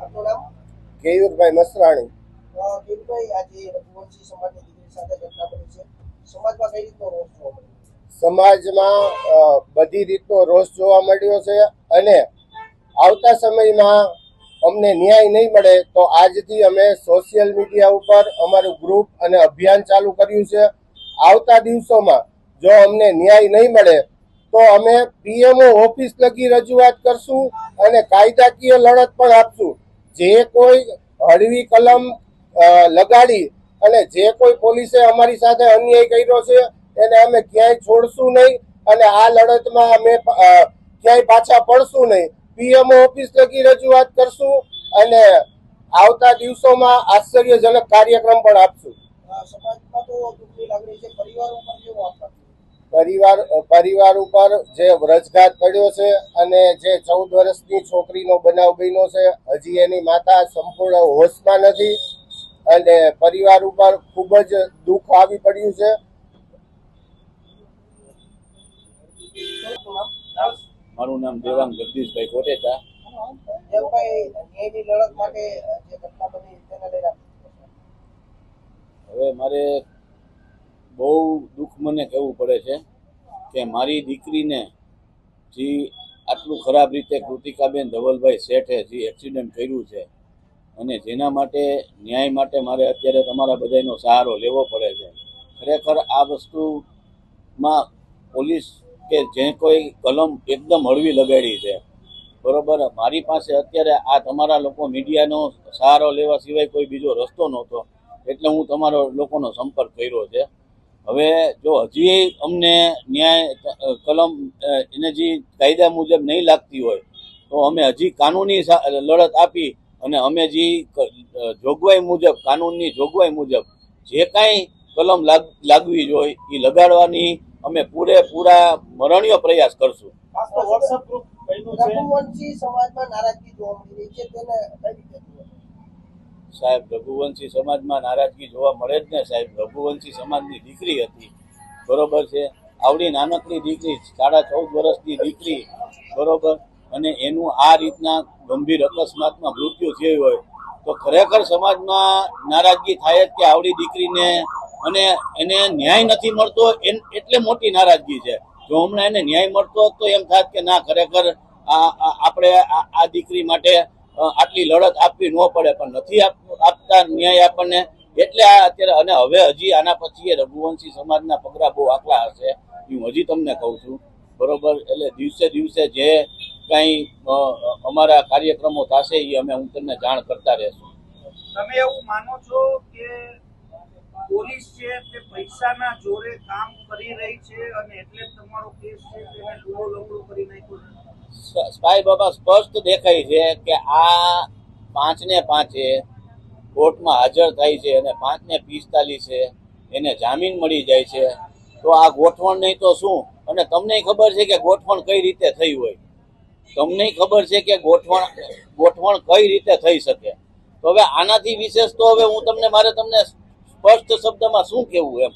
આપનું નામ? કેયુરભાઈ મસરાણી. કેયુરભાઈ, આજે રઘુવંશી સમાજની દીકરી સાથે ઘટના બની છે. સમાજમાં કઈ રીતનો રોષ જોવા મળ્યો? સમાજમાં બધી રીતનો રોષ જોવા મળ્યો છે અને આવતા સમયમાં અમને ન્યાય નહીં મળે તો આજથી અમે સોશિયલ મીડિયા ઉપર અમારું ગ્રુપ અને અભિયાન ચાલુ કર્યું છે. આવતા દિવસોમાં જો અમને ન્યાય નહીં મળે તો અમે પીએમઓ ઓફિસ લગી રજૂઆત કરશું અને કાયદાકીય લડત પણ આપશું. જે કોઈ હળવી કલમ લગાડી અને જે કોઈ પોલીસે અમારી સાથે અન્યાય કર્યો છે એને અમે ક્યાંય છોડશું નહીં અને આ લડતમાં અમે ક્યાંય પાછા પડશું નહીં. પીએમઓ ઓફિસ લગી રજૂઆત કરશું અને આવતા દિવસોમાં આશ્ચર્યજનક કાર્યક્રમ પણ આપશું. સમાજમાં તો દુઃખની લાગણી છે, પરિવાર ઉપર કેવો આઘાત? પરિવાર ઉપર જે વ્રજઘાત પડ્યો છે અને જે 14 વર્ષની છોકરીનો બનાવ બન્યો છે, હજી એની માતા સંપૂર્ણ હોશમાં નથી અને પરિવાર ઉપર ખૂબ જ દુઃખ આવી પડ્યું છે. મારું નામ દેવાંગ જગદીશભાઈ કોટેચા. દેવભાઈ, ન્યાયની લડત માટે જે ઘટના બની તેને લઈને હવે મારે બહુ દુઃખ મને કહેવું પડે છે કે મારી દીકરીને જે આટલું ખરાબ રીતે કૃતિકાબેન ધવલભાઈ શેઠે જે એક્સિડન્ટ કર્યું છે અને જેના માટે ન્યાય માટે મારે અત્યારે તમારા બધાનો સહારો લેવો પડે છે. ખરેખર આ વસ્તુમાં પોલીસ કે જે કોઈ કલમ એકદમ હળવી લગાડી છે, બરોબર. મારી પાસે અત્યારે આ તમારા લોકો મીડિયાનો સહારો લેવા સિવાય કોઈ બીજો રસ્તો નહોતો, એટલે હું તમારો લોકોનો સંપર્ક કર્યો છે. હવે જો હજી અમને ન્યાય કલમ એને જે કાયદા મુજબ નહીં લાગતી હોય તો અમે હજી કાનૂની લડત આપી અને અમે જે જોગવાઈ મુજબ, કાનૂનની જોગવાઈ મુજબ જે કાંઈ કલમ લાગવી જોઈએ એ લગાડવાની અમે પૂરેપૂરા મરણીય પ્રયાસ કરશું. રઘુવંશી સમાજમાં નારાજગી જોવા મળી રહી છે, તેને કઈ રીતે જુઓ? સાહેબ, રઘુવંશી સમાજમાં નારાજગી જોવા મળે જ ને સાહેબ. રઘુવંશી સમાજની દીકરી હતી, બરોબર છે. આવડી નાનકડી દીકરી, 14.5 વર્ષની દીકરી, બરોબર, અને એનું આ રીતના ગંભીર અકસ્માતમાં મૃત્યુ થયું હોય તો ખરેખર સમાજમાં નારાજગી થાય જ કે આવડી દીકરીને અને એને ન્યાય નથી મળતો, એટલે મોટી નારાજગી છે. જો હમણાં એને ન્યાય મળતો તો એમ થાત કે ના, ખરેખર આપણે આ દીકરી માટે આટલી લડત આપવી ન પડે, પણ નથી આપતા ન્યાય આપણને, એટલે આ અત્યારે. અને હવે હજી આના પછી રઘુવંશી સમાજના પગલા બહુ આકલા હશે, હું હજી તમને કહું છું, બરોબર. એટલે દિવસે દિવસે જે કાંઈ અમારા કાર્યક્રમો થશે એ અમે હું તમને જાણ કરતા રહેશું. તમે એવું માનો છો કે પોલીસ છે તે પૈસાના જોરે કામ કરી રહી છે અને એટલે તમારો કેસ છે તેને લૂલો લંગડો કરી નાખ્યો છે? સ્પાય બાબા, સ્પષ્ટ દેખાય છે કે આ 5 ને 5 કોર્ટમાં હાજર થાય છે અને 5 ને 45 એને જામીન મળી જાય છે. તો આ ગોઠવણ નહીં તો શું? અને તમને ખબર છે કે ગોઠવણ કઈ રીતે થઈ હોય, તમને ખબર છે કે ગોઠવણ કઈ રીતે થઈ શકે. તો હવે આનાથી વિશેષ તો હવે હું તમને સ્પષ્ટ શબ્દમાં શું કહેવું એમ.